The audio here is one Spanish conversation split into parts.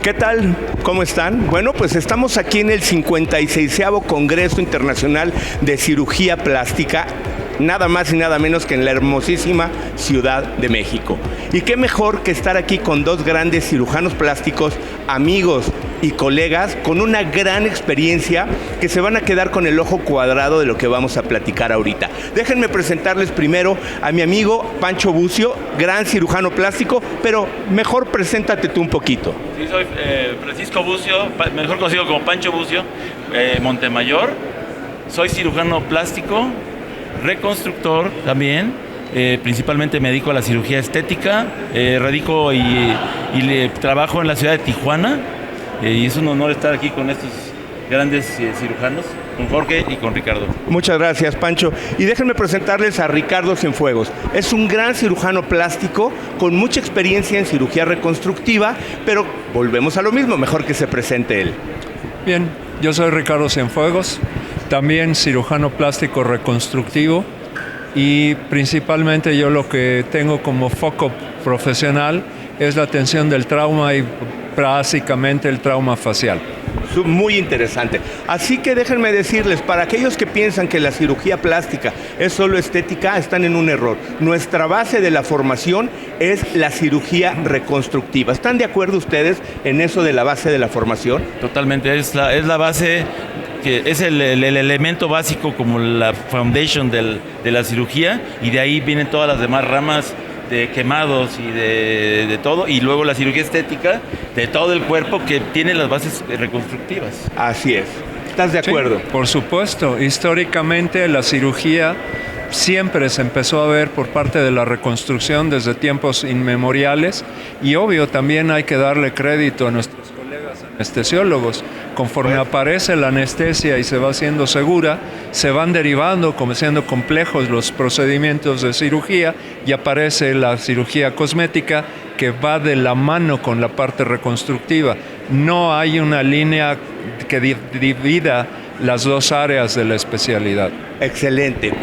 ¿Qué tal? ¿Cómo están? Bueno, pues estamos aquí en el 56º Congreso Internacional de Cirugía Plástica, nada más y nada menos que en la hermosísima Ciudad de México. Y qué mejor que estar aquí con dos grandes cirujanos plásticos, amigos y colegas, con una gran experiencia que se van a quedar con el ojo cuadrado de lo que vamos a platicar ahorita. Déjenme presentarles primero a mi amigo Pancho Bucio, gran cirujano plástico, pero mejor preséntate tú un poquito. Sí, soy Francisco Bucio, mejor conocido como Pancho Bucio, Montemayor. Soy cirujano plástico, reconstructor también, principalmente me dedico a la cirugía estética, radico y trabajo en la ciudad de Tijuana, y es un honor estar aquí con estos grandes cirujanos, con Jorge y con Ricardo. Muchas gracias, Pancho. Y déjenme presentarles a Ricardo Cienfuegos. Es un gran cirujano plástico con mucha experiencia en cirugía reconstructiva, pero volvemos a lo mismo, mejor que se presente él. Bien, yo soy Ricardo Cienfuegos, también cirujano plástico reconstructivo, y principalmente yo lo que tengo como foco profesional es la atención del trauma y básicamente el trauma facial. Muy interesante. Así que déjenme decirles, para aquellos que piensan que la cirugía plástica es solo estética, están en un error. Nuestra base de la formación es la cirugía reconstructiva. ¿Están de acuerdo ustedes en eso de la base de la formación? Totalmente, es la base, que es el elemento básico, como la foundation de la cirugía, y de ahí vienen todas las demás ramas de quemados y de todo, y luego la cirugía estética de todo el cuerpo, que tiene las bases reconstructivas. Así es. ¿Estás de acuerdo? Sí, por supuesto. Históricamente la cirugía siempre se empezó a ver por parte de la reconstrucción desde tiempos inmemoriales, y obvio también hay que darle crédito a nuestros colegas anestesiólogos. Conforme aparece la anestesia y se va haciendo segura, se van derivando, como siendo complejos los procedimientos de cirugía, y aparece la cirugía cosmética, que va de la mano con la parte reconstructiva. No hay una línea que divida las dos áreas de la especialidad. Excelente.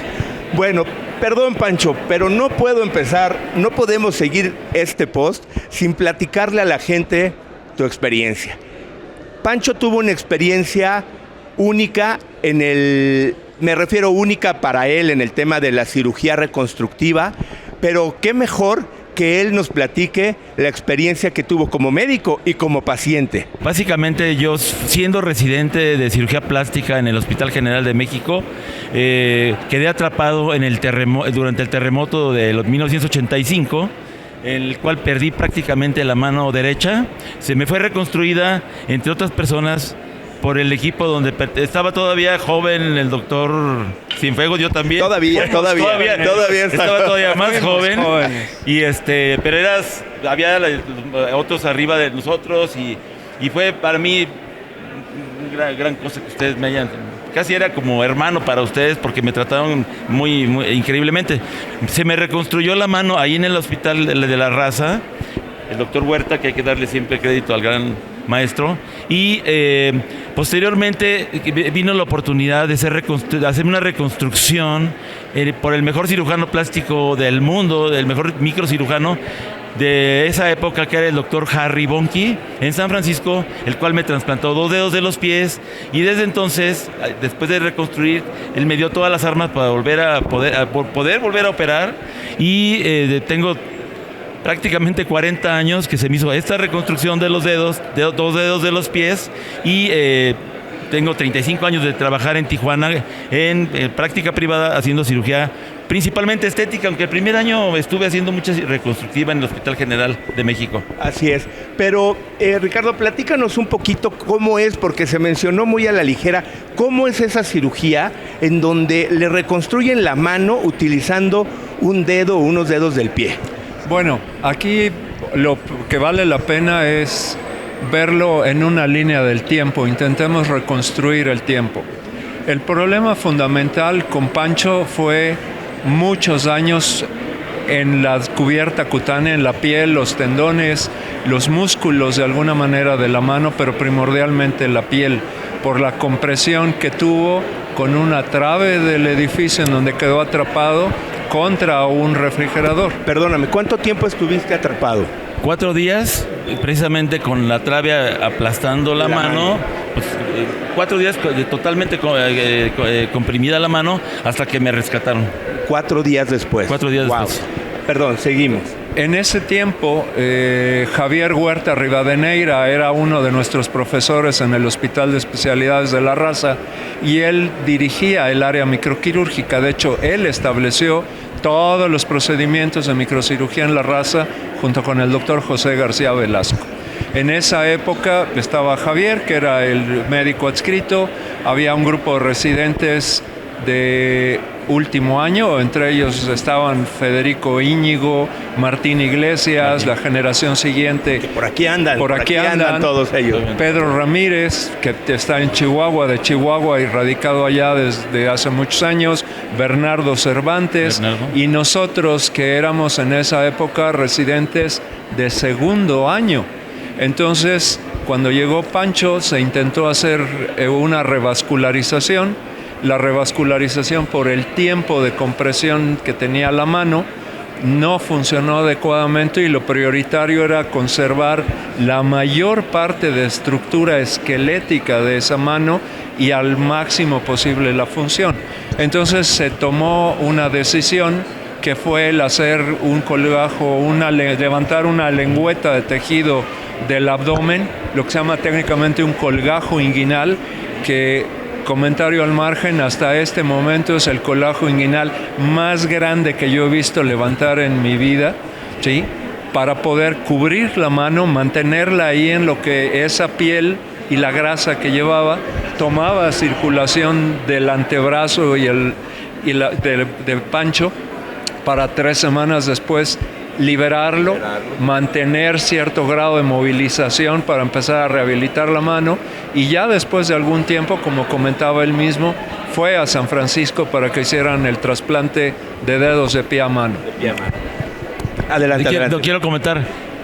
Bueno, perdón, Pancho, pero no podemos seguir este post sin platicarle a la gente tu experiencia. Pancho tuvo una experiencia única me refiero única para él en el tema de la cirugía reconstructiva, pero qué mejor que él nos platique la experiencia que tuvo como médico y como paciente. Básicamente, yo, siendo residente de cirugía plástica en el Hospital General de México, quedé atrapado durante el terremoto de 1985, el cual perdí prácticamente la mano derecha. Se me fue reconstruida, entre otras personas, por el equipo donde estaba todavía joven el doctor Cienfuegos, yo también. Todavía estaba todavía más joven. Y pero había otros arriba de nosotros, y fue para mí una gran cosa que ustedes me hayan... Casi era como hermano para ustedes, porque me trataron muy increíblemente. Se me reconstruyó la mano ahí en el hospital de la Raza, el doctor Huerta, que hay que darle siempre crédito al gran maestro, y posteriormente vino la oportunidad de hacer una reconstrucción por el mejor cirujano plástico del mundo, el mejor microcirujano de esa época, que era el doctor Harry Bonnke, en San Francisco, el cual me trasplantó 2 dedos de los pies, y desde entonces, después de reconstruir, él me dio todas las armas para poder volver a operar, y tengo prácticamente 40 años que se me hizo esta reconstrucción de los dedos, de 2 dedos de los pies, y tengo 35 años de trabajar en Tijuana en práctica privada, haciendo cirugía principalmente estética, aunque el primer año estuve haciendo mucha reconstructiva en el Hospital General de México. Así es, pero Ricardo, platícanos un poquito cómo es, porque se mencionó muy a la ligera, cómo es esa cirugía en donde le reconstruyen la mano utilizando un dedo o unos dedos del pie. Bueno, aquí lo que vale la pena es verlo en una línea del tiempo. Intentemos reconstruir el tiempo. El problema fundamental con Pancho fue muchos años en la cubierta cutánea, en la piel, los tendones, los músculos de alguna manera de la mano, pero primordialmente la piel, por la compresión que tuvo con una trave del edificio en donde quedó atrapado contra un refrigerador. Perdóname, ¿cuánto tiempo estuviste atrapado? 4 días, precisamente con la trabia aplastando la mano. Pues, 4 días totalmente comprimida la mano hasta que me rescataron. 4 días después. 4 días después. Perdón, seguimos. En ese tiempo, Javier Huerta Rivadeneira era uno de nuestros profesores en el Hospital de Especialidades de La Raza y él dirigía el área microquirúrgica. De hecho, él estableció todos los procedimientos de microcirugía en La Raza junto con el doctor José García Velasco. En esa época estaba Javier, que era el médico adscrito, había un grupo de residentes de último año, entre ellos estaban Federico Íñigo, Martín Iglesias, la generación siguiente. Que por aquí andan todos ellos. Pedro Ramírez, que está en Chihuahua, de Chihuahua y radicado allá desde hace muchos años, Bernardo Cervantes, y nosotros que éramos en esa época residentes de segundo año. Entonces, cuando llegó Pancho, se intentó hacer una revascularización. La revascularización, por el tiempo de compresión que tenía la mano, no funcionó adecuadamente y lo prioritario era conservar la mayor parte de estructura esquelética de esa mano y al máximo posible la función. Entonces se tomó una decisión que fue el hacer un colgajo, levantar una lengüeta de tejido del abdomen, lo que se llama técnicamente un colgajo inguinal, que, comentario al margen, hasta este momento es el colgajo inguinal más grande que yo he visto levantar en mi vida, ¿sí? Para poder cubrir la mano, mantenerla ahí en lo que esa piel y la grasa que llevaba tomaba circulación del antebrazo de Pancho, para 3 semanas después liberarlo, mantener cierto grado de movilización para empezar a rehabilitar la mano, y ya después de algún tiempo, como comentaba él mismo, fue a San Francisco para que hicieran el trasplante de dedos de pie a mano. Adelante. Quiero comentar.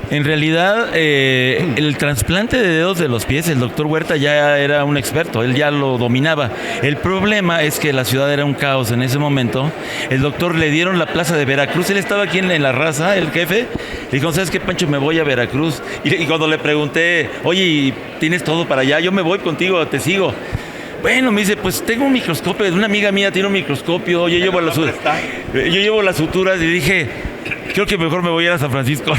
En realidad, el trasplante de dedos de los pies, el doctor Huerta ya era un experto, él ya lo dominaba. El problema es que la ciudad era un caos en ese momento. El doctor le dieron la plaza de Veracruz, él estaba aquí en La Raza, el jefe. Le dijo, ¿sabes qué, Pancho? Me voy a Veracruz. Y cuando le pregunté, oye, ¿tienes todo para allá? Yo me voy contigo, te sigo. Bueno, me dice, pues tengo un microscopio, una amiga mía tiene un microscopio, yo llevo las suturas, y dije, creo que mejor me voy a ir a San Francisco.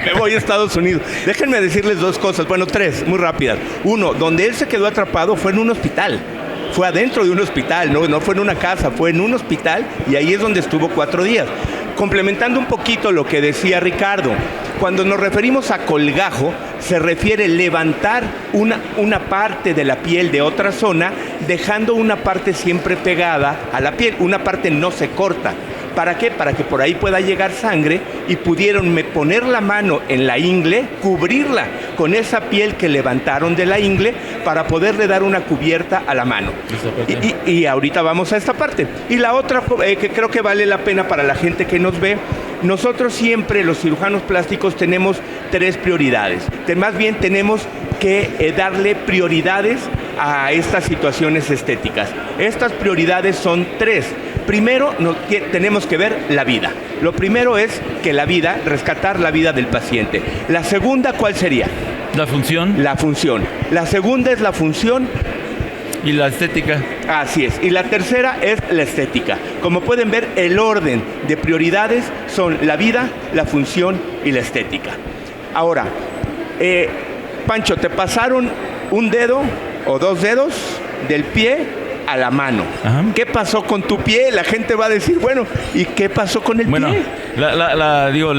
Me voy a Estados Unidos. Déjenme decirles 2 cosas, bueno, 3, muy rápidas. 1, donde él se quedó atrapado fue en un hospital. Fue adentro de un hospital, no fue en una casa, fue en un hospital, y ahí es donde estuvo 4 días. Complementando un poquito lo que decía Ricardo, cuando nos referimos a colgajo, se refiere levantar una parte de la piel de otra zona, dejando una parte siempre pegada a la piel, una parte no se corta. ¿Para qué? Para que por ahí pueda llegar sangre y pudieron poner la mano en la ingle, cubrirla con esa piel que levantaron de la ingle para poderle dar una cubierta a la mano. Y ahorita vamos a esta parte. Y la otra que creo que vale la pena para la gente que nos ve, nosotros siempre, los cirujanos plásticos, tenemos 3 prioridades. Más bien tenemos que darle prioridades a estas situaciones estéticas. Estas prioridades son 3. Primero, tenemos que ver la vida. Lo primero es que rescatar la vida del paciente. La segunda, ¿cuál sería? La función. La función. La segunda es la función. Y la estética. Así es. Y la tercera es la estética. Como pueden ver, el orden de prioridades son la vida, la función y la estética. Ahora, Pancho, te pasaron un dedo o 2 dedos del pie a la mano. Ajá. ¿Qué pasó con tu pie? La gente va a decir, bueno, ¿y qué pasó con el pie? Bueno, digo,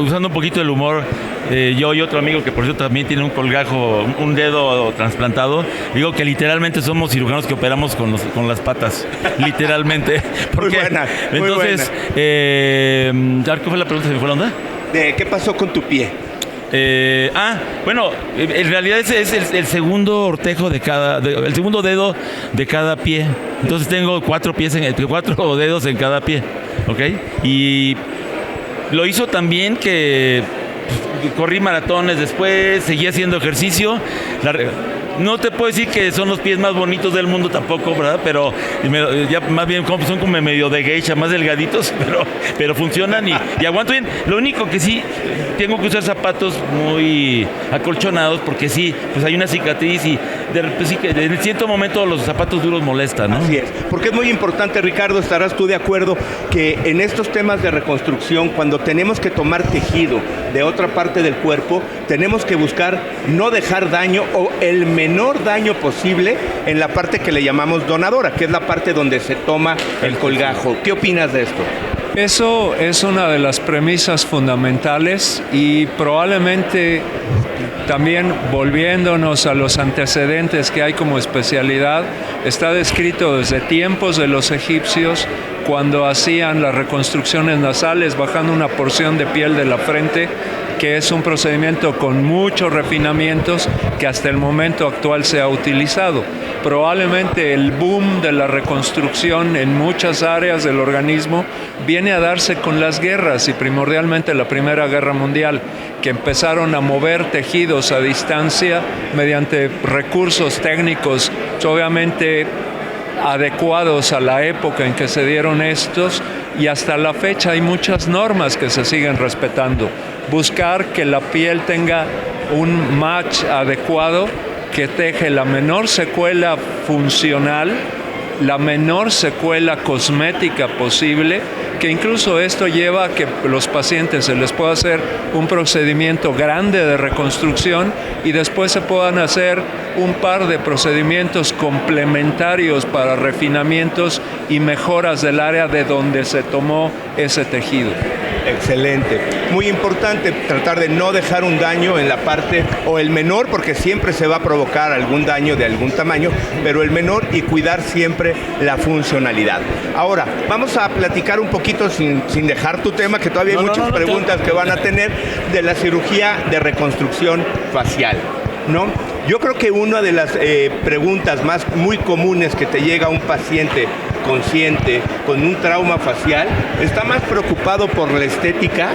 usando un poquito el humor, yo y otro amigo que por cierto también tiene un colgajo, un dedo trasplantado, digo que literalmente somos cirujanos que operamos con las patas, literalmente. Porque, muy buena. Entonces, ¿cuál fue la pregunta? ¿Se me fue la onda? ¿Qué pasó con tu pie? Bueno, en realidad ese es el segundo ortejo el segundo dedo de cada pie. Entonces tengo 4 dedos en cada pie, ¿ok? Y lo hizo también que corrí maratones después, seguí haciendo ejercicio. No te puedo decir que son los pies más bonitos del mundo tampoco, ¿verdad? Pero ya más bien son como medio de geisha, más delgaditos, pero funcionan y aguanto bien. Lo único que sí, tengo que usar zapatos muy acolchonados porque sí, pues hay una cicatriz y pues sí que en cierto momento los zapatos duros molestan, ¿no? Así es, porque es muy importante, Ricardo, estarás tú de acuerdo que en estos temas de reconstrucción, cuando tenemos que tomar tejido de otra parte del cuerpo, tenemos que buscar no dejar daño o el menor daño posible en la parte que le llamamos donadora, que es la parte donde se toma el colgajo. ¿Qué opinas de esto? Eso es una de las premisas fundamentales y probablemente también volviéndonos a los antecedentes que hay como especialidad, está descrito desde tiempos de los egipcios cuando hacían las reconstrucciones nasales bajando una porción de piel de la frente, que es un procedimiento con muchos refinamientos que hasta el momento actual se ha utilizado. Probablemente el boom de la reconstrucción en muchas áreas del organismo viene a darse con las guerras y primordialmente la Primera Guerra Mundial, que empezaron a mover tejidos a distancia mediante recursos técnicos, obviamente adecuados a la época en que se dieron estos, y hasta la fecha hay muchas normas que se siguen respetando. Buscar que la piel tenga un match adecuado que deje la menor secuela funcional, la menor secuela cosmética posible, que incluso esto lleva a que los pacientes se les pueda hacer un procedimiento grande de reconstrucción y después se puedan hacer un par de procedimientos complementarios para refinamientos y mejoras del área de donde se tomó ese tejido. Excelente. Muy importante tratar de no dejar un daño en la parte, o el menor, porque siempre se va a provocar algún daño de algún tamaño, pero el menor, y cuidar siempre la funcionalidad. Ahora, vamos a platicar un poquito sin dejar tu tema, que todavía hay muchas preguntas que van a tener, de la cirugía de reconstrucción facial, ¿no? Yo creo que una de las preguntas muy comunes que te llega a un paciente consciente con un trauma facial está más preocupado por la estética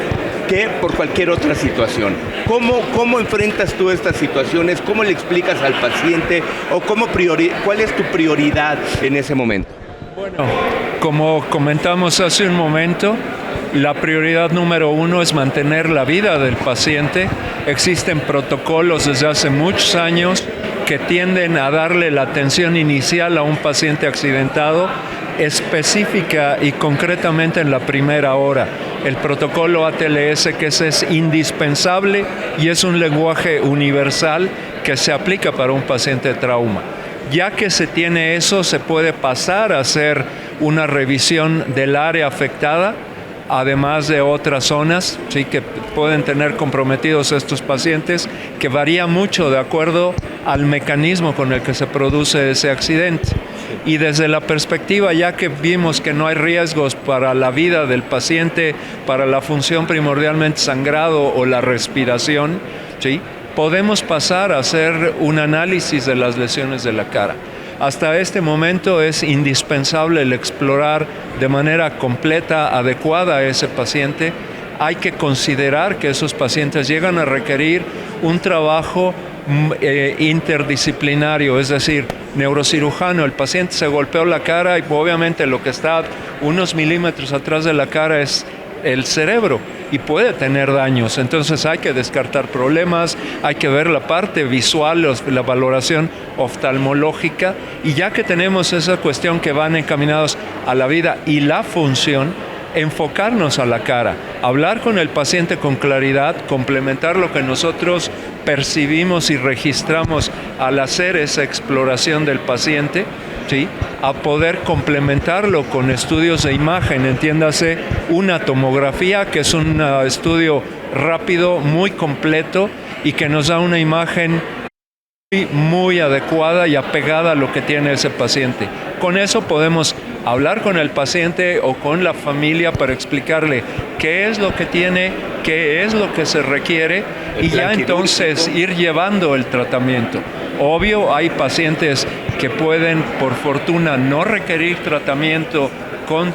que por cualquier otra situación. ¿Cómo enfrentas tú estas situaciones? ¿Cómo le explicas al paciente? ¿O cuál es tu prioridad en ese momento? Bueno, como comentamos hace un momento, la prioridad número uno es mantener la vida del paciente. Existen protocolos desde hace muchos años que tienden a darle la atención inicial a un paciente accidentado, específica y concretamente en la primera hora. El protocolo ATLS, que es indispensable y es un lenguaje universal que se aplica para un paciente de trauma. Ya que se tiene eso, se puede pasar a hacer una revisión del área afectada, además de otras zonas, sí, que pueden tener comprometidos estos pacientes, que varía mucho de acuerdo al mecanismo con el que se produce ese accidente. Y desde la perspectiva, ya que vimos que no hay riesgos para la vida del paciente, para la función primordialmente sangrado o la respiración, ¿sí?, podemos pasar a hacer un análisis de las lesiones de la cara. Hasta este momento es indispensable el explorar de manera completa, adecuada a ese paciente. Hay que considerar que esos pacientes llegan a requerir un trabajo interdisciplinario, es decir, neurocirujano. El paciente se golpeó la cara y obviamente lo que está unos milímetros atrás de la cara es el cerebro y puede tener daños. Entonces hay que descartar problemas, hay que ver la parte visual, la valoración oftalmológica, y ya que tenemos esa cuestión que van encaminados a la vida y la función, enfocarnos a la cara, hablar con el paciente con claridad, complementar lo que nosotros percibimos y registramos al hacer esa exploración del paciente, ¿sí?, a poder complementarlo con estudios de imagen, entiéndase una tomografía, que es un estudio rápido, muy completo y que nos da una imagen muy adecuada y apegada a lo que tiene ese paciente. Con eso podemos hablar con el paciente o con la familia para explicarle qué es lo que tiene, qué es lo que se requiere y ya entonces ir llevando el tratamiento. Obvio, hay pacientes que pueden, por fortuna, no requerir tratamiento con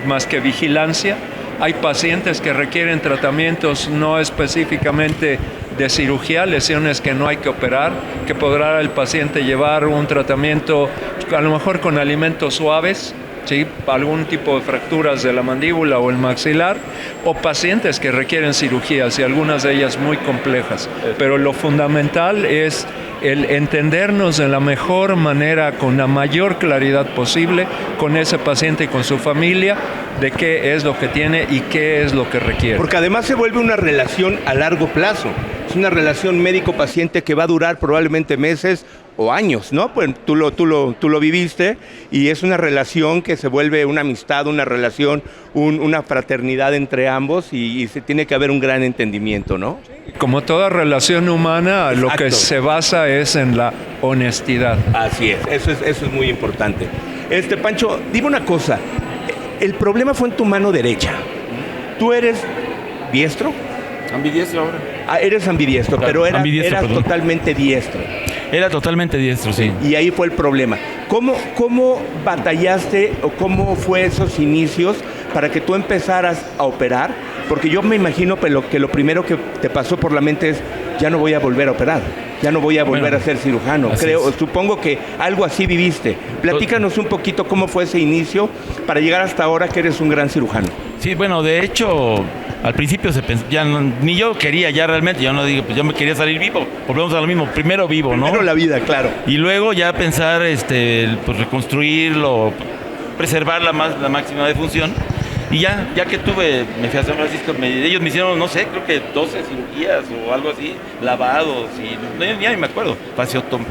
más que vigilancia. Hay pacientes que requieren tratamientos no específicamente de cirugía, lesiones que no hay que operar, que podrá el paciente llevar un tratamiento a lo mejor con alimentos suaves, ¿sí? Algún tipo de fracturas de la mandíbula o el maxilar, o pacientes que requieren cirugías y algunas de ellas muy complejas. Pero lo fundamental es el entendernos de la mejor manera, con la mayor claridad posible, con ese paciente y con su familia, de qué es lo que tiene y qué es lo que requiere. Porque además se vuelve una relación a largo plazo. Es una relación médico-paciente que va a durar probablemente meses o años, ¿no? Pues tú lo viviste, y es una relación que se vuelve una amistad, una relación, una fraternidad entre ambos, y se tiene que haber un gran entendimiento, ¿no? Como toda relación humana, Exacto. lo que se basa es en la honestidad. Así es, eso es muy importante. Pancho, dime una cosa, el problema fue en tu mano derecha. ¿Tú eres diestro? Ambidiestro ahora. Ah, eres ambidiestro, Claro, pero ambidiestro, eras perdón. totalmente diestro. Era totalmente diestro, sí. Y ahí fue el problema. ¿Cómo batallaste o cómo fue esos inicios para que tú empezaras a operar? Porque yo me imagino que lo primero que te pasó por la mente es, ya no voy a volver a operar, ya no voy a volver a ser cirujano. Supongo que algo así viviste. Platícanos un poquito cómo fue ese inicio para llegar hasta ahora que eres un gran cirujano. Sí, bueno, de hecho, al principio se pensó, ni yo quería ya realmente, yo no digo, pues yo me quería salir vivo, volvemos a lo mismo, primero vivo, ¿no? Primero la vida, claro. Y luego ya pensar, pues reconstruirlo, preservar la máxima de función. Y ya que me fui a San Francisco, ellos me hicieron, no sé, creo que 12 cirugías o algo así, lavados, y ya ni me acuerdo,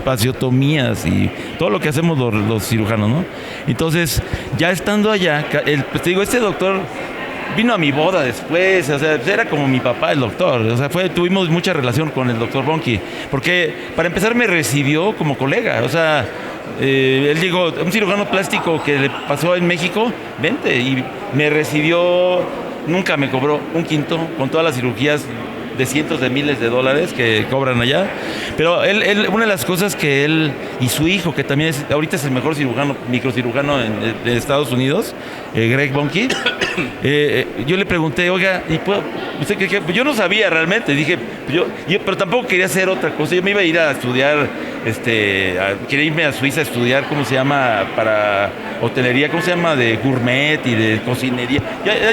fasciotomías y todo lo que hacemos los cirujanos, ¿no? Entonces, ya estando allá, pues te digo, este doctor vino a mi boda después, o sea, era como mi papá el doctor, o sea, tuvimos mucha relación con el doctor Bonqui, porque para empezar me recibió como colega, o sea, él dijo, un cirujano plástico que le pasó en México, vente, y me recibió, nunca me cobró un quinto con todas las cirugías de cientos de miles de dólares que cobran allá. Pero él, una de las cosas que él y su hijo, que también ahorita es el mejor microcirujano de Estados Unidos, Greg Bonqui, yo le pregunté, oiga, ¿usted qué? Yo no sabía realmente, dije, pero tampoco quería hacer otra cosa. Yo me iba a ir a estudiar, quería irme a Suiza a estudiar, ¿cómo se llama? Para hotelería, ¿cómo se llama? De gourmet y de cocinería.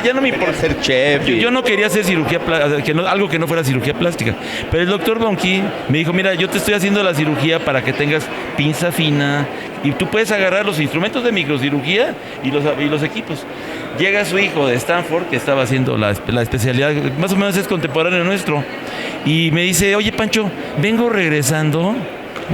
Ya no me importa ser chef. Yo no quería hacer cirugía plástica, algo que no fuera cirugía plástica. Pero el doctor Bonqui me dijo, mira, yo te estoy haciendo la cirugía para que tengas pinza fina y tú puedes agarrar los instrumentos de microcirugía y los equipos. Llega su hijo de Stanford, que estaba haciendo la especialidad, más o menos es contemporáneo nuestro, y me dice, oye Pancho, vengo regresando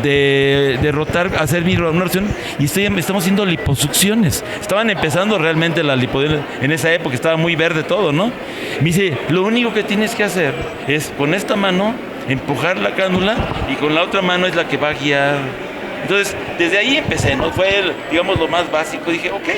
de rotar, hacer mi rotación y estamos haciendo liposucciones. Estaban empezando realmente la liposucción en esa época, estaba muy verde todo, ¿no? Me dice, lo único que tienes que hacer es con esta mano empujar la cánula y con la otra mano es la que va a guiar. Entonces, desde ahí empecé, ¿no? Fue, digamos, lo más básico. Dije, ok.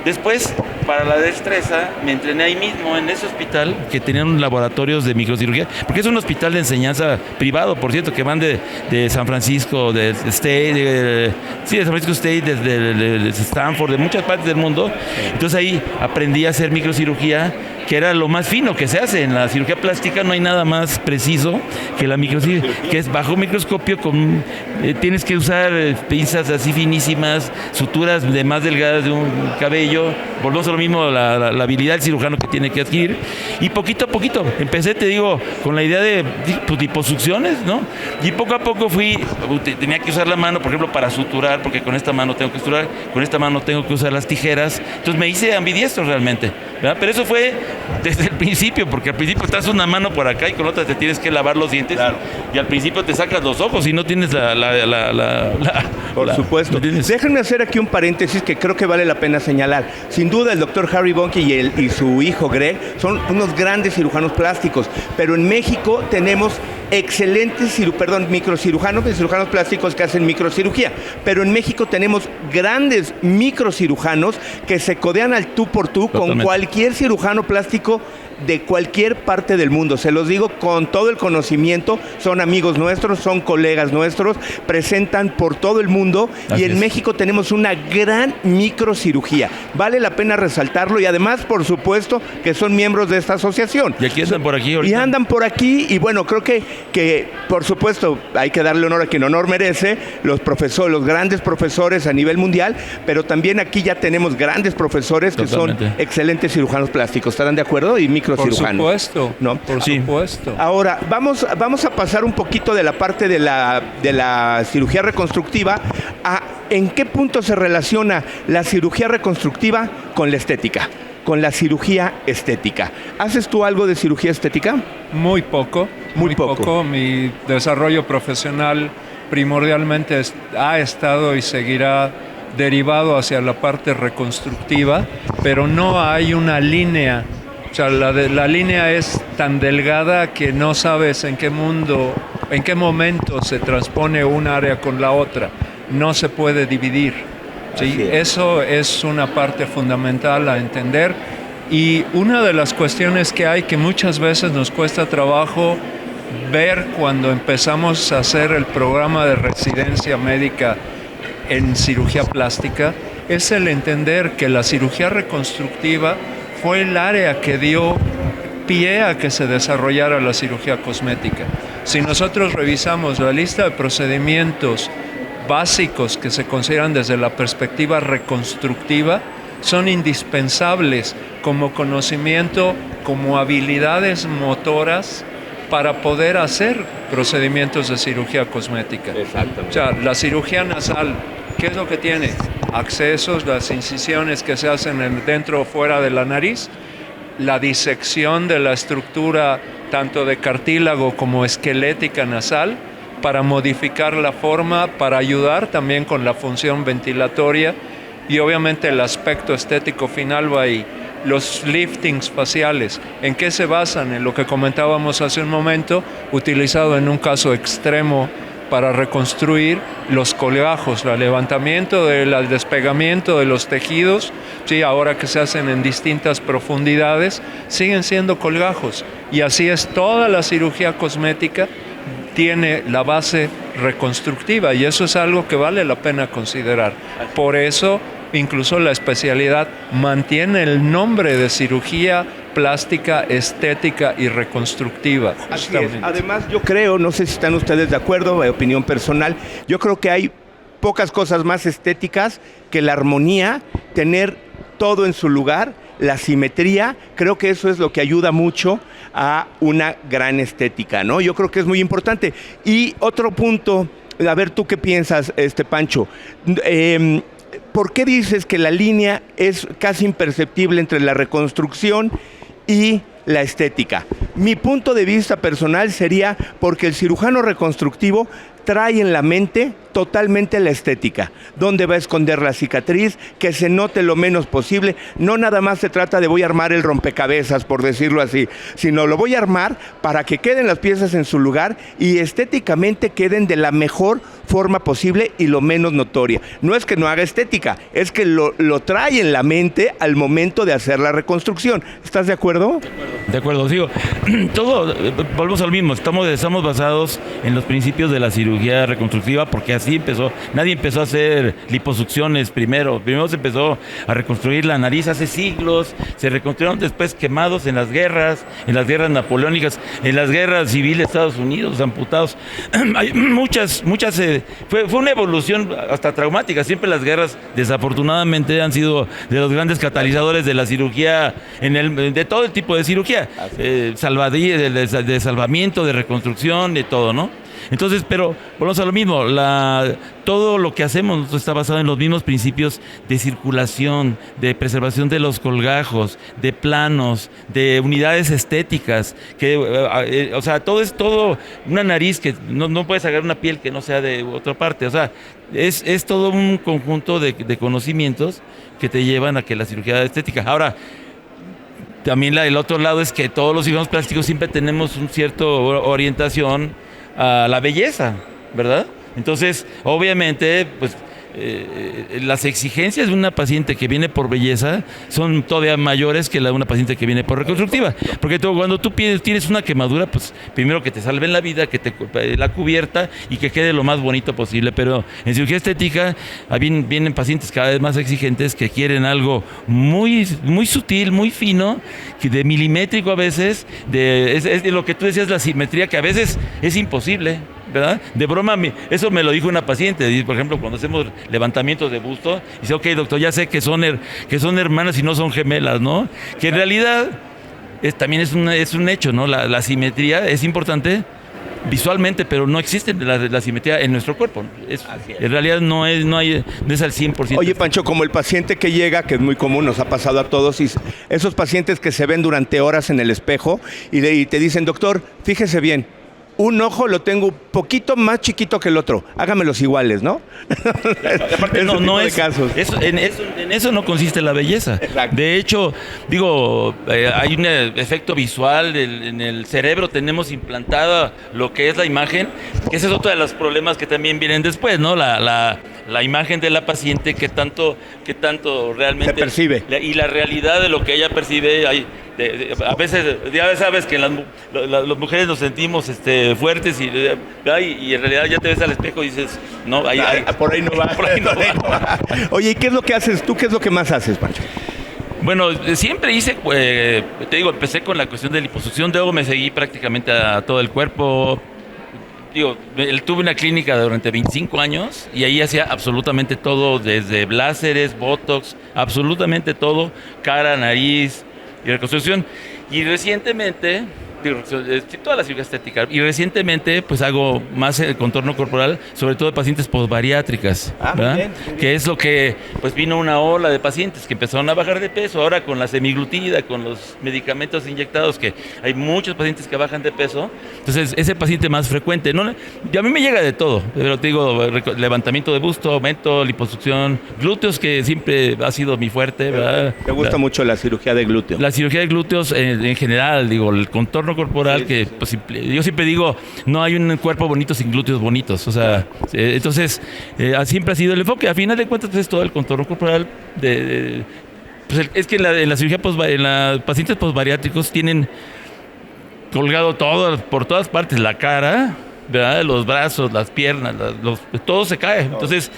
Después, para la destreza, me entrené ahí mismo, en ese hospital, que tenían laboratorios de microcirugía, porque es un hospital de enseñanza privado, por cierto, que van de San Francisco, de State, de San Francisco State, de Stanford, de muchas partes del mundo. Entonces ahí aprendí a hacer microcirugía, que era lo más fino que se hace. En la cirugía plástica no hay nada más preciso que la microcirugía, que es bajo microscopio, tienes que usar pinzas así finísimas, suturas de más delgadas de un cabello. Volvemos a lo mismo, la habilidad del cirujano que tiene que adquirir. Y poquito a poquito, empecé, te digo, con la idea de liposucciones, ¿no? Y poco a poco tenía que usar la mano, por ejemplo, para suturar, porque con esta mano tengo que suturar, con esta mano tengo que usar las tijeras. Entonces me hice ambidiestro realmente, ¿verdad? Pero eso fue desde el principio, porque al principio estás una mano por acá y con otra te tienes que lavar los dientes. Claro. Y al principio te sacas los ojos y no tienes Por supuesto. Déjenme hacer aquí un paréntesis que creo que vale la pena señalar. Sin duda el doctor Harry Bonqui y su hijo Greg son unos grandes cirujanos plásticos, pero en México tenemos excelentes microcirujanos plásticos que hacen microcirugía, pero en México tenemos grandes microcirujanos que se codean al tú por tú con cualquier cirujano plástico de cualquier parte del mundo. Se los digo con todo el conocimiento, son amigos nuestros, son colegas nuestros, presentan por todo el mundo. Así y en México tenemos una gran microcirugía. Vale la pena resaltarlo y además, por supuesto, que son miembros de esta asociación. Y aquí andan por aquí ahorita. Y andan por aquí y bueno, creo que por supuesto hay que darle honor a quien honor merece, los grandes profesores a nivel mundial, pero también aquí ya tenemos grandes profesores que son excelentes cirujanos plásticos. ¿Estarán de acuerdo? Y Por supuesto, ¿no? Por supuesto. Ahora, vamos a pasar un poquito de la parte de la cirugía reconstructiva a en qué punto se relaciona la cirugía reconstructiva con la estética, con la cirugía estética. ¿Haces tú algo de cirugía estética? Muy poco. Mi desarrollo profesional primordialmente ha estado y seguirá derivado hacia la parte reconstructiva, pero no hay una línea. O sea, la línea es tan delgada que no sabes en qué momento se transpone un área con la otra. No se puede dividir. ¿Sí? Eso es una parte fundamental a entender. Y una de las cuestiones que hay que muchas veces nos cuesta trabajo ver cuando empezamos a hacer el programa de residencia médica en cirugía plástica es el entender que la cirugía reconstructiva fue el área que dio pie a que se desarrollara la cirugía cosmética. Si nosotros revisamos la lista de procedimientos básicos que se consideran desde la perspectiva reconstructiva, son indispensables como conocimiento, como habilidades motoras para poder hacer procedimientos de cirugía cosmética. Exactamente. O sea, la cirugía nasal, ¿qué es lo que tiene? Accesos, las incisiones que se hacen dentro o fuera de la nariz, la disección de la estructura tanto de cartílago como esquelética nasal para modificar la forma, para ayudar también con la función ventilatoria y obviamente el aspecto estético final va ahí. Los liftings faciales, ¿en qué se basan? En lo que comentábamos hace un momento, utilizado en un caso extremo para reconstruir los colgajos, el levantamiento, el despegamiento de los tejidos, sí, ahora que se hacen en distintas profundidades, siguen siendo colgajos. Y así es, toda la cirugía cosmética tiene la base reconstructiva y eso es algo que vale la pena considerar. Por eso, incluso la especialidad mantiene el nombre de cirugía plástica, estética y reconstructiva. Así es. Además, yo creo, no sé si están ustedes de acuerdo, opinión personal, yo creo que hay pocas cosas más estéticas que la armonía, tener todo en su lugar, la simetría, creo que eso es lo que ayuda mucho a una gran estética, ¿no? Yo creo que es muy importante. Y otro punto, a ver, ¿tú qué piensas, Pancho? ¿Por qué dices que la línea es casi imperceptible entre la reconstrucción y la estética? Mi punto de vista personal sería porque el cirujano reconstructivo trae en la mente totalmente la estética. ¿Dónde va a esconder la cicatriz? Que se note lo menos posible. No nada más se trata de voy a armar el rompecabezas, por decirlo así, sino lo voy a armar para que queden las piezas en su lugar y estéticamente queden de la mejor forma posible y lo menos notoria. No es que no haga estética, es que lo trae en la mente al momento de hacer la reconstrucción. ¿Estás de acuerdo? De acuerdo, digo, todo, volvemos al mismo, estamos basados en los principios de la cirugía reconstructiva porque así empezó, nadie empezó a hacer liposucciones primero se empezó a reconstruir la nariz hace siglos, se reconstruyeron después quemados en las guerras napoleónicas, en las guerras civiles de Estados Unidos, amputados, hay muchas, fue una evolución hasta traumática, siempre las guerras desafortunadamente han sido de los grandes catalizadores de la cirugía, de todo el tipo de cirugía, de salvamiento, de reconstrucción, de todo, ¿no? Entonces, pero volvemos a lo mismo, todo lo que hacemos está basado en los mismos principios de circulación, de preservación de los colgajos, de planos, de unidades estéticas, o sea, todo una nariz que no puedes sacar una piel que no sea de otra parte, o sea, es todo un conjunto de conocimientos que te llevan a que la cirugía estética. Ahora, también el otro lado es que todos los cirujanos plásticos siempre tenemos un cierto orientación a la belleza, ¿verdad? Entonces, obviamente, pues las exigencias de una paciente que viene por belleza son todavía mayores que la de una paciente que viene por reconstructiva. Porque cuando tú tienes una quemadura, pues primero que te salven la vida, que te la cubierta y que quede lo más bonito posible. Pero en cirugía estética vienen pacientes cada vez más exigentes que quieren algo muy, muy sutil, muy fino, de milimétrico a veces, es de lo que tú decías, la simetría, que a veces es imposible, ¿verdad? De broma, eso me lo dijo una paciente, por ejemplo, cuando hacemos levantamientos de busto, dice, ok, doctor, ya sé que son hermanas y no son gemelas, ¿no? Que en realidad también es un hecho, ¿no? La simetría es importante visualmente, pero no existe la simetría en nuestro cuerpo. En realidad no es al 100%. Oye, Pancho, como el paciente que llega, que es muy común, nos ha pasado a todos, y esos pacientes que se ven durante horas en el espejo y te dicen, doctor, fíjese bien, un ojo lo tengo un poquito más chiquito que el otro. Hágamelos iguales, ¿no? Aparte, en eso no consiste la belleza. Exacto. De hecho, hay un efecto visual en el cerebro. Tenemos implantada lo que es la imagen, que ese es otro de los problemas que también vienen después, ¿no? La imagen de la paciente, que tanto realmente se percibe. Y la realidad de lo que ella percibe. A veces, ya sabes que las mujeres nos sentimos fuertes y en realidad ya te ves al espejo y dices, no, por ahí no va. Por ahí no va. Oye, ¿y qué es lo que haces tú? ¿Qué es lo que más haces, Pancho? Bueno, siempre hice, empecé con la cuestión de liposucción, luego me seguí prácticamente a todo el cuerpo. Tuve una clínica durante 25 años y ahí hacía absolutamente todo, desde láseres, botox, absolutamente todo, cara, nariz y reconstrucción. Y recientemente, toda la cirugía estética, y recientemente pues hago más el contorno corporal, sobre todo de pacientes posbariátricas, ¿verdad? Muy bien. Que es lo que, pues vino una ola de pacientes que empezaron a bajar de peso, ahora con la semiglutida, con los medicamentos inyectados, que hay muchos pacientes que bajan de peso, entonces ese paciente más frecuente, ¿no? Y a mí me llega de todo, pero te digo, levantamiento de busto, aumento, liposucción, glúteos, que siempre ha sido mi fuerte, ¿verdad? ¿Te gusta mucho la cirugía de glúteo? La cirugía de glúteos en general, el contorno corporal, que pues, yo siempre digo, no hay un cuerpo bonito sin glúteos bonitos, o sea, entonces siempre ha sido el enfoque. A final de cuentas, pues, es todo el contorno corporal pues, es que en la cirugía en los pacientes posbariátricos tienen colgado todo por todas partes, la cara, ¿verdad? Los brazos, las piernas, todo se cae. Entonces,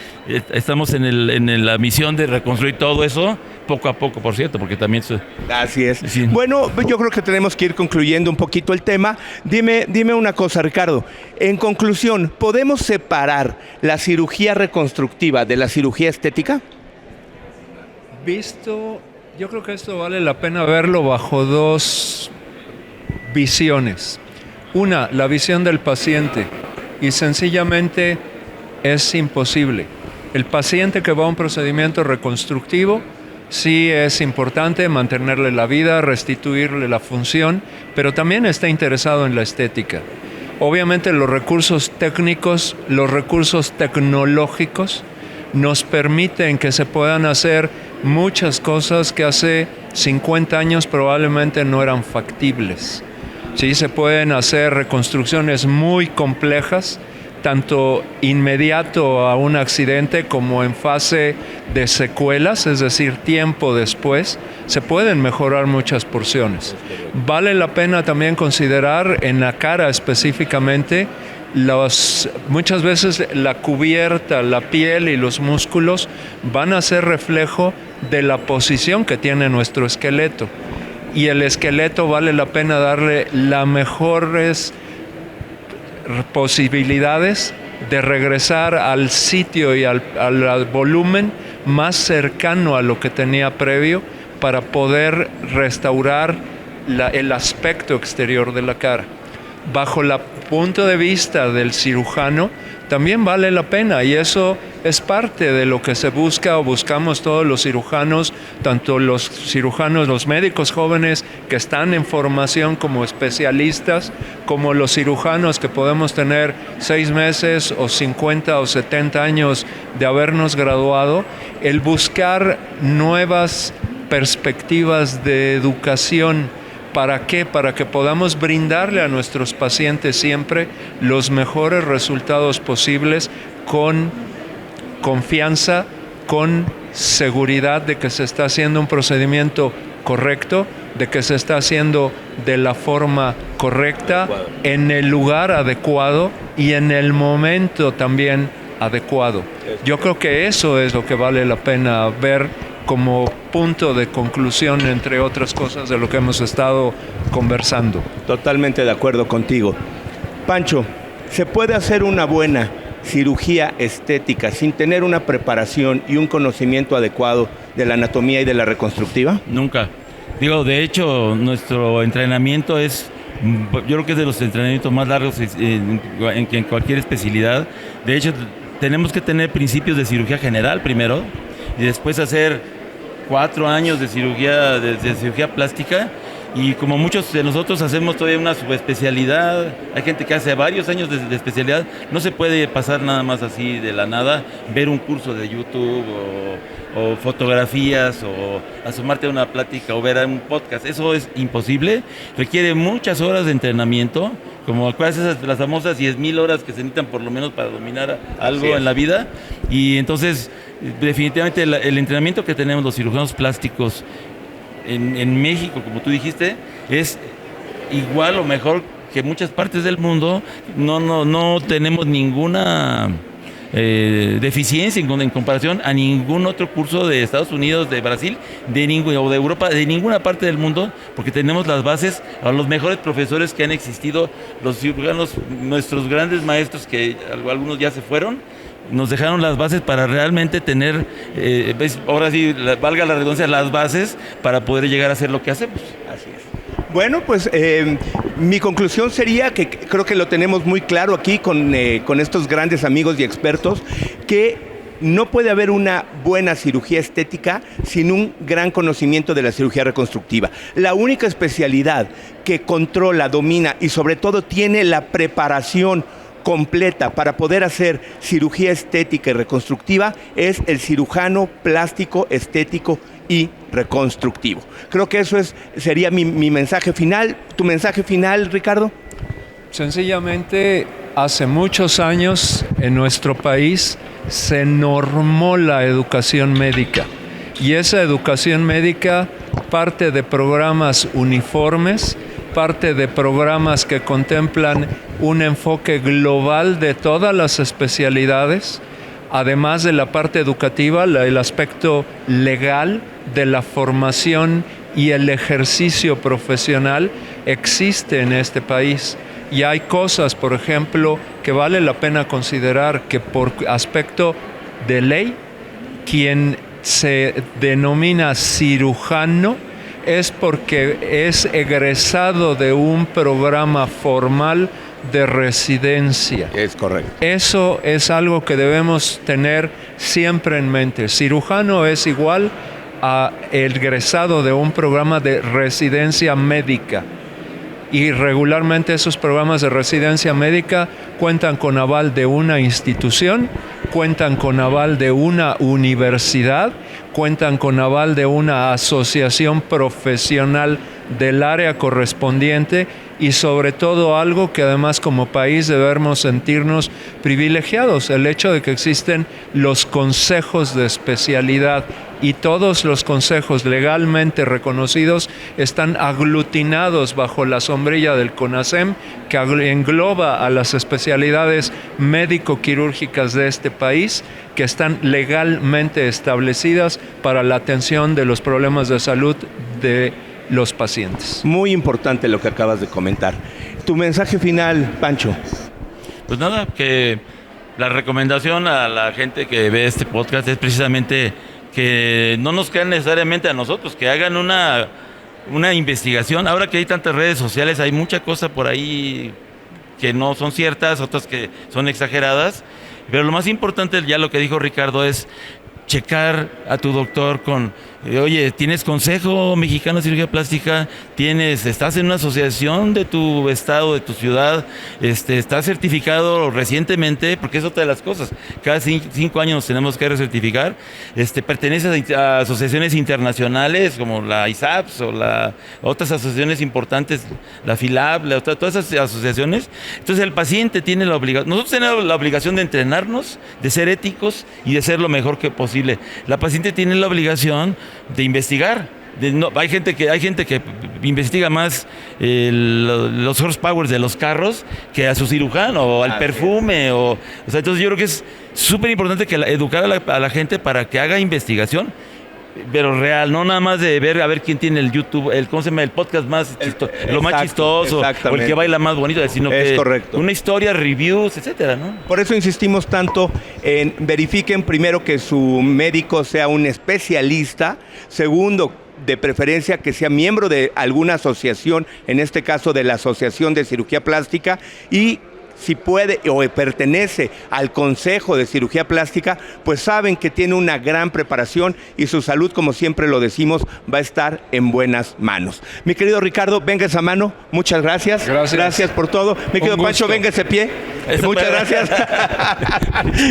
estamos en la misión de reconstruir todo eso poco a poco, por cierto, porque también... Así es. Sí. Bueno, yo creo que tenemos que ir concluyendo un poquito el tema. Dime una cosa, Ricardo. En conclusión, ¿podemos separar la cirugía reconstructiva de la cirugía estética? Yo creo que esto vale la pena verlo bajo dos visiones. Una, la visión del paciente, y sencillamente es imposible. El paciente que va a un procedimiento reconstructivo, sí es importante mantenerle la vida, restituirle la función, pero también está interesado en la estética. Obviamente los recursos técnicos, los recursos tecnológicos nos permiten que se puedan hacer muchas cosas que hace 50 años probablemente no eran factibles. Sí, se pueden hacer reconstrucciones muy complejas, tanto inmediato a un accidente como en fase de secuelas, es decir, tiempo después, se pueden mejorar muchas porciones. Vale la pena también considerar en la cara específicamente, muchas veces la cubierta, la piel y los músculos van a ser reflejo de la posición que tiene nuestro esqueleto. Y el esqueleto vale la pena darle las mejores posibilidades de regresar al sitio y al volumen más cercano a lo que tenía previo para poder restaurar el aspecto exterior de la cara. Bajo el punto de vista del cirujano, también vale la pena, y eso es parte de lo que se busca o buscamos todos los cirujanos, tanto los cirujanos, los médicos jóvenes que están en formación como especialistas, como los cirujanos que podemos tener 6 meses o 50 o 70 años de habernos graduado, el buscar nuevas perspectivas de educación. ¿Para qué? Para que podamos brindarle a nuestros pacientes siempre los mejores resultados posibles con confianza, con seguridad de que se está haciendo un procedimiento correcto, de que se está haciendo de la forma correcta, en el lugar adecuado y en el momento también adecuado. Yo creo que eso es lo que vale la pena ver como punto de conclusión, entre otras cosas, de lo que hemos estado conversando. Totalmente de acuerdo contigo. Pancho, ¿se puede hacer una buena cirugía estética sin tener una preparación y un conocimiento adecuado de la anatomía y de la reconstructiva? Nunca. De hecho, nuestro entrenamiento es, yo creo que es de los entrenamientos más largos en cualquier especialidad. De hecho, tenemos que tener principios de cirugía general primero y después hacer 4 años de cirugía plástica, y como muchos de nosotros hacemos todavía una subespecialidad, hay gente que hace varios años de especialidad. No se puede pasar nada más así de la nada, ver un curso de YouTube o fotografías o asomarte a una plática o ver un podcast. Eso es imposible, requiere muchas horas de entrenamiento, como las famosas 10,000 horas que se necesitan por lo menos para dominar algo en la vida. Y entonces definitivamente el entrenamiento que tenemos los cirujanos plásticos en México, como tú dijiste, es igual o mejor que muchas partes del mundo. No tenemos ninguna deficiencia en comparación a ningún otro curso de Estados Unidos, de Brasil, o de Europa, de ninguna parte del mundo, porque tenemos las bases a los mejores profesores que han existido. Los cirujanos, nuestros grandes maestros, que algunos ya se fueron, nos dejaron las bases para realmente tener, ahora sí, valga la redundancia, las bases para poder llegar a hacer lo que hacemos. Así es. Bueno, pues mi conclusión sería que creo que lo tenemos muy claro aquí con estos grandes amigos y expertos, que no puede haber una buena cirugía estética sin un gran conocimiento de la cirugía reconstructiva. La única especialidad que controla, domina y sobre todo tiene la preparación completa para poder hacer cirugía estética y reconstructiva es el cirujano plástico, estético y reconstructivo. Creo que eso sería mi mensaje final. ¿Tu mensaje final, Ricardo? Sencillamente, hace muchos años en nuestro país se normó la educación médica, y esa educación médica parte de programas uniformes, parte de programas que contemplan un enfoque global de todas las especialidades, además de la parte educativa, el aspecto legal de la formación y el ejercicio profesional existe en este país. Y hay cosas, por ejemplo, que vale la pena considerar, que por aspecto de ley, quien se denomina cirujano es porque es egresado de un programa formal de residencia. Es correcto. Eso es algo que debemos tener siempre en mente. Cirujano es igual a egresado de un programa de residencia médica. Y regularmente esos programas de residencia médica cuentan con aval de una institución, cuentan con aval de una universidad, cuentan con aval de una asociación profesional del área correspondiente, y sobre todo algo que además como país debemos sentirnos privilegiados, el hecho de que existen los consejos de especialidad, y todos los consejos legalmente reconocidos están aglutinados bajo la sombrilla del CONASEM, que engloba a las especialidades médico-quirúrgicas de este país, que están legalmente establecidas para la atención de los problemas de salud de los pacientes. Muy importante lo que acabas de comentar. Tu mensaje final, Pancho. Pues nada, que la recomendación a la gente que ve este podcast es precisamente que no nos crean necesariamente a nosotros, que hagan una investigación. Ahora que hay tantas redes sociales, hay mucha cosa por ahí que no son ciertas, otras que son exageradas, pero lo más importante, ya lo que dijo Ricardo, es checar a tu doctor con Oye, ¿tienes Consejo Mexicano de Cirugía Plástica? ¿Estás en una asociación de tu estado, de tu ciudad? ¿Estás certificado recientemente? Porque es otra de las cosas. Cada 5 años nos tenemos que recertificar. ¿Perteneces a asociaciones internacionales como la ISAPS o otras asociaciones importantes, la FILAB, todas esas asociaciones? Entonces el paciente tiene la obligación, nosotros tenemos la obligación de entrenarnos, de ser éticos y de ser lo mejor que posible. La paciente tiene la obligación de investigar. Hay gente que investiga más los horsepower de los carros que a su cirujano o al perfume. O sea, entonces yo creo que es súper importante que educar a la gente para que haga investigación, pero real, no nada más de ver a ver quién tiene el YouTube, ¿cómo se llama? El podcast más chistoso, lo más chistoso, o el que baila más bonito, sino que correcto. Una historia, reviews, etcétera, ¿no? Por eso insistimos tanto en verifiquen primero que su médico sea un especialista, segundo, de preferencia que sea miembro de alguna asociación, en este caso de la Asociación de Cirugía Plástica, y si puede o pertenece al Consejo de Cirugía Plástica, pues saben que tiene una gran preparación y su salud, como siempre lo decimos, va a estar en buenas manos. Mi querido Ricardo, venga esa mano, muchas gracias. Gracias por todo. Mi querido Pancho, venga ese pie. Muchas gracias.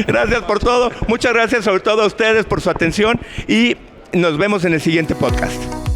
Gracias por todo. Muchas gracias sobre todo a ustedes por su atención y nos vemos en el siguiente podcast.